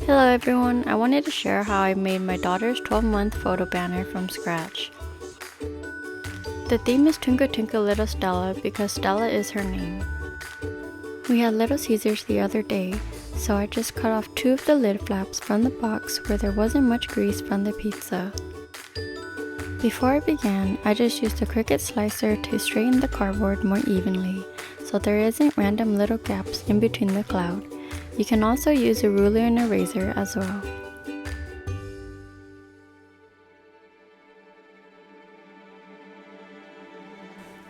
Hello everyone, I wanted to share how I made my daughter's 12-month photo banner from scratch. The theme is Twinkle Twinkle Little Stella because Stella is her name. We had Little Caesars the other day, so I just cut off 2 of the lid flaps from the box where there wasn't much grease from the pizza. Before I began, I just used a Cricut slicer to straighten the cardboard more evenly, so there isn't random little gaps in between the cloud. You can also use a ruler and eraser as well.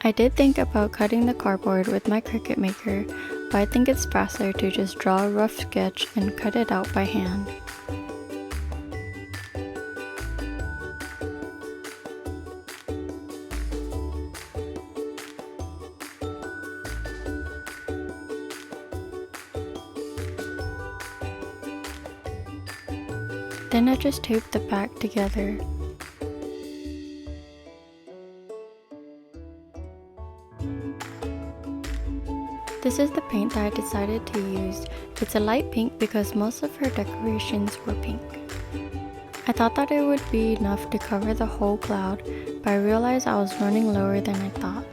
I did think about cutting the cardboard with my Cricut Maker, but I think it's faster to just draw a rough sketch and cut it out by hand. Then I just taped the back together. This is the paint that I decided to use. It's a light pink because most of her decorations were pink. I thought that it would be enough to cover the whole cloud, but I realized I was running lower than I thought.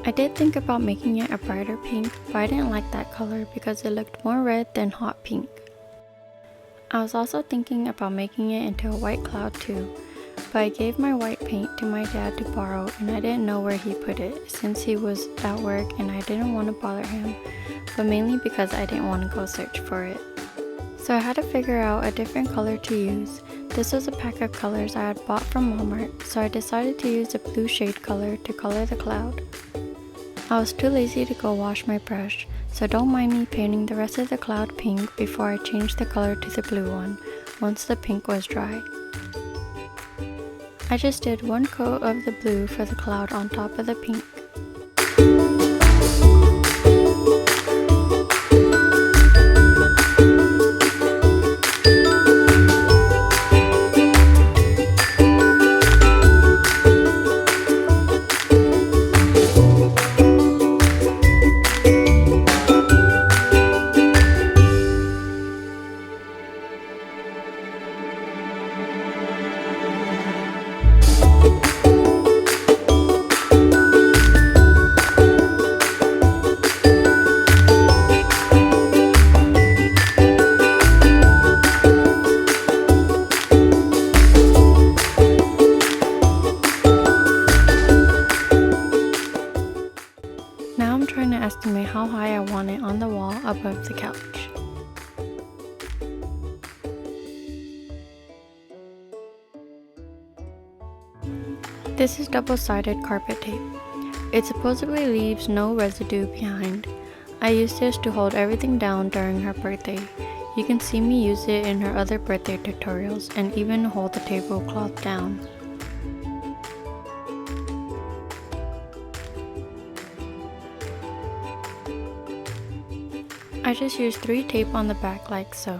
I did think about making it a brighter pink, but I didn't like that color because it looked more red than hot pink. I was also thinking about making it into a white cloud too, but I gave my white paint to my dad to borrow and I didn't know where he put it since he was at work and I didn't want to bother him, but mainly because I didn't want to go search for it. So I had to figure out a different color to use. This was a pack of colors I had bought from Walmart, so I decided to use a blue shade color to color the cloud. I was too lazy to go wash my brush, so don't mind me painting the rest of the cloud pink before I changed the color to the blue one, once the pink was dry. I just did 1 coat of the blue for the cloud on top of the pink. Now I'm trying to estimate how high I want it on the wall above the couch. This is double-sided carpet tape. It supposedly leaves no residue behind. I used this to hold everything down during her birthday. You can see me use it in her other birthday tutorials and even hold the tablecloth down. I just used 3 tape on the back like so.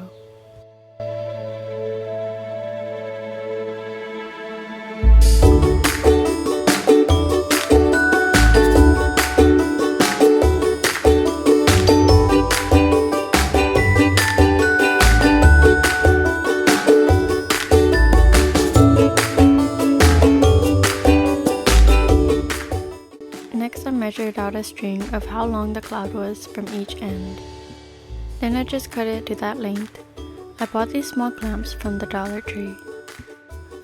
Next I measured out a string of how long the cloud was from each end. Then I just cut it to that length. I bought these small clamps from the Dollar Tree.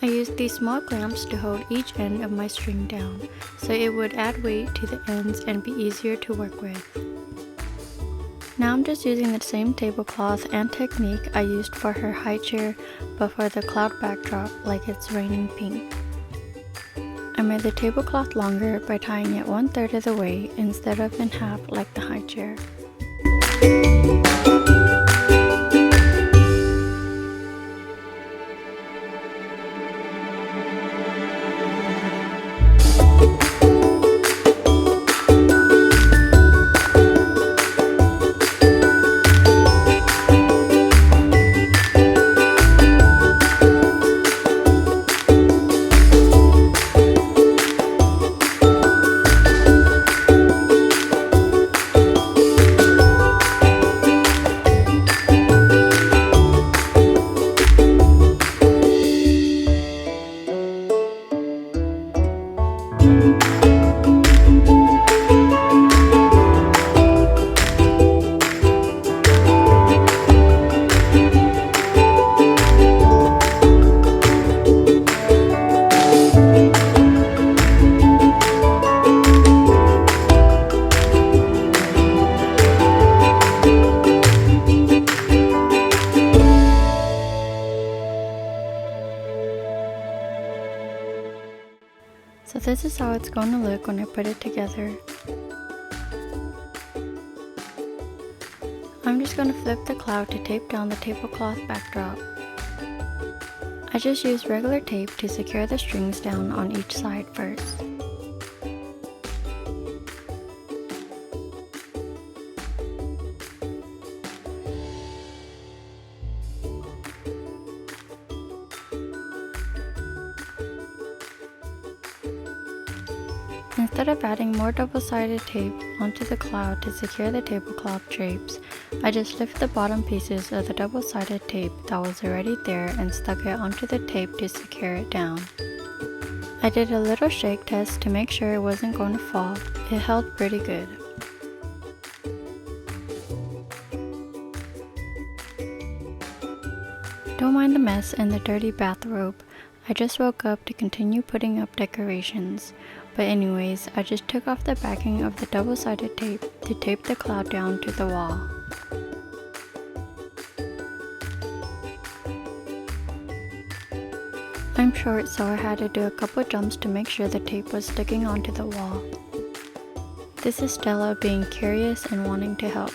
I used these small clamps to hold each end of my string down, so it would add weight to the ends and be easier to work with. Now I'm just using the same tablecloth and technique I used for her high chair, but for the cloud backdrop like it's raining pink. I made the tablecloth longer by tying it 1/3 of the way instead of in half like the high chair. This is how it's going to look when I put it together. I'm just going to flip the cloud to tape down the tablecloth backdrop. I just used regular tape to secure the strings down on each side first. Instead of adding more double-sided tape onto the cloud to secure the tablecloth drapes, I just lifted the bottom pieces of the double-sided tape that was already there and stuck it onto the tape to secure it down. I did a little shake test to make sure it wasn't going to fall. It held pretty good. Don't mind the mess and the dirty bathrobe. I just woke up to continue putting up decorations. But anyways, I just took off the backing of the double-sided tape to tape the cloud down to the wall. I'm short, so I had to do a couple jumps to make sure the tape was sticking onto the wall. This is Stella being curious and wanting to help.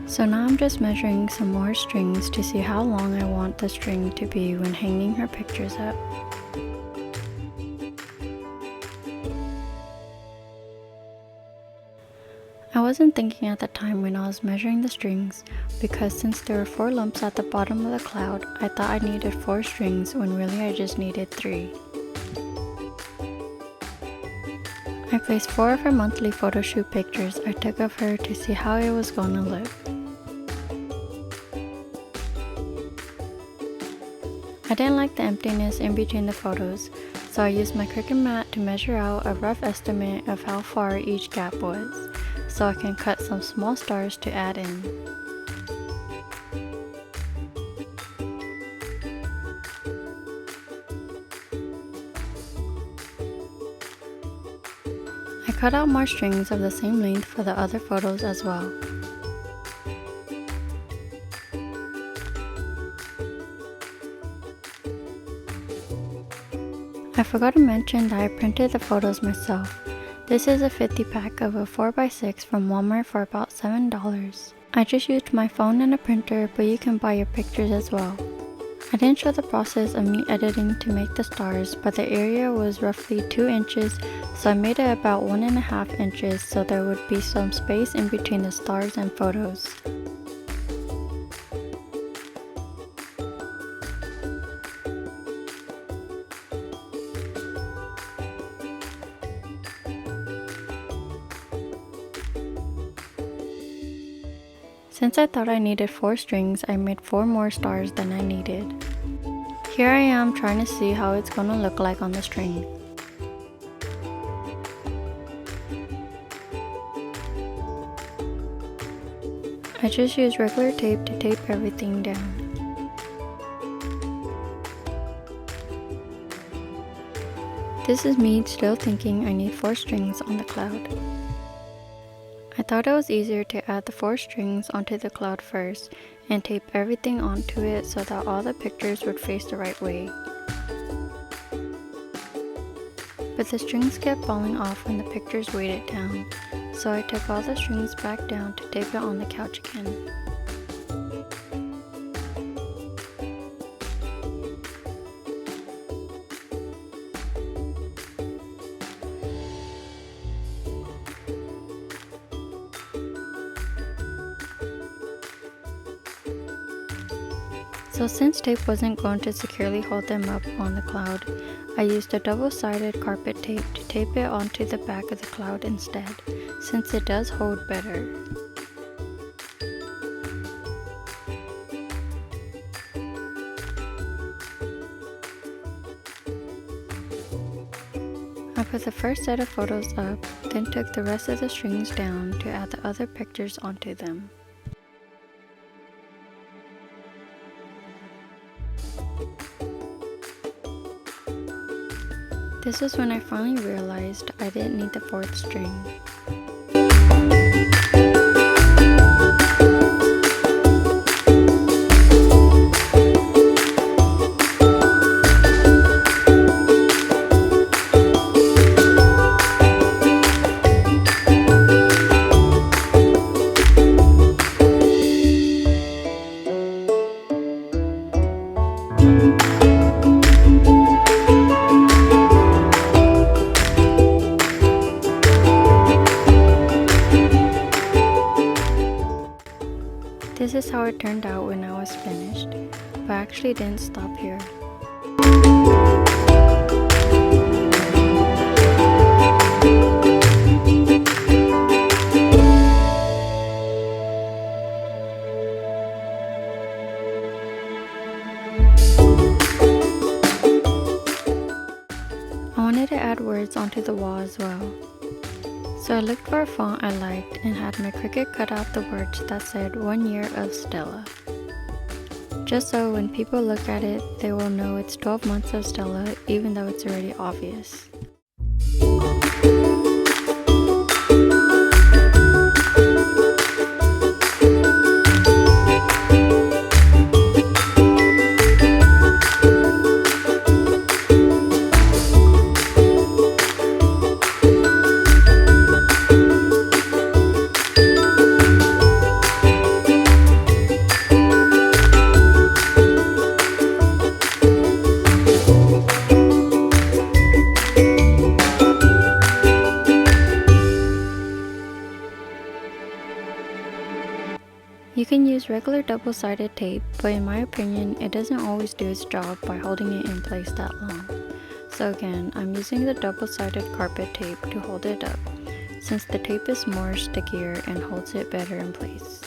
So now I'm just measuring some more strings to see how long I want the string to be when hanging her pictures up. I wasn't thinking at the time when I was measuring the strings, because since there were 4 lumps at the bottom of the cloud, I thought I needed 4 strings when really I just needed 3. I placed 4 of her monthly photo shoot pictures I took of her to see how it was going to look. I didn't like the emptiness in between the photos, so I used my Cricut mat to measure out a rough estimate of how far each gap was, so I can cut some small stars to add in. I cut out more strings of the same length for the other photos as well. I forgot to mention that I printed the photos myself. This is a 50 pack of a 4x6 from Walmart for about $7. I just used my phone and a printer, but you can buy your pictures as well. I didn't show the process of me editing to make the stars, but the area was roughly 2 inches, so I made it about 1.5 inches so there would be some space in between the stars and photos. Since I thought I needed 4 strings, I made 4 more stars than I needed. Here I am trying to see how it's gonna look like on the string. I just used regular tape to tape everything down. This is me still thinking I need 4 strings on the cloud. I thought it was easier to add the 4 strings onto the cloud first and tape everything onto it so that all the pictures would face the right way. But the strings kept falling off when the pictures weighed it down, so I took all the strings back down to tape it on the couch again. So since tape wasn't going to securely hold them up on the cloud, I used a double-sided carpet tape to tape it onto the back of the cloud instead, since it does hold better. I put the first set of photos up, then took the rest of the strings down to add the other pictures onto them. This was when I finally realized I didn't need the fourth string. This is how it turned out when I was finished, but I actually didn't stop here. I wanted to add words onto the wall as well. So I looked for a font I liked and had my Cricut cut out the words that said 1 year of Stella. Just so when people look at it, they will know it's 12 months of Stella even though it's already obvious. You can use regular double-sided tape, but in my opinion, it doesn't always do its job by holding it in place that long. So again, I'm using the double-sided carpet tape to hold it up, since the tape is more stickier and holds it better in place.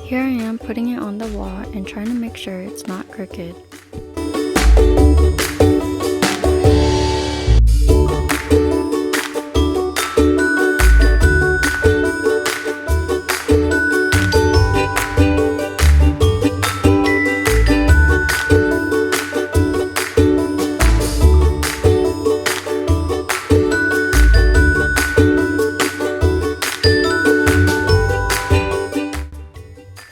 Here I am putting it on the wall and trying to make sure it's not crooked.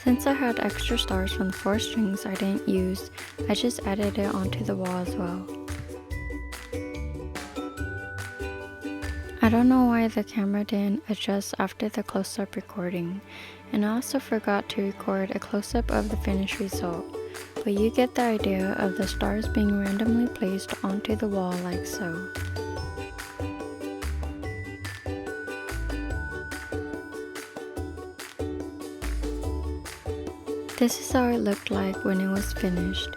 Since I had extra stars from the 4 strings I didn't use, I just added it onto the wall as well. I don't know why the camera didn't adjust after the close-up recording, and I also forgot to record a close-up of the finished result, but you get the idea of the stars being randomly placed onto the wall like so. This is how it looked like when it was finished.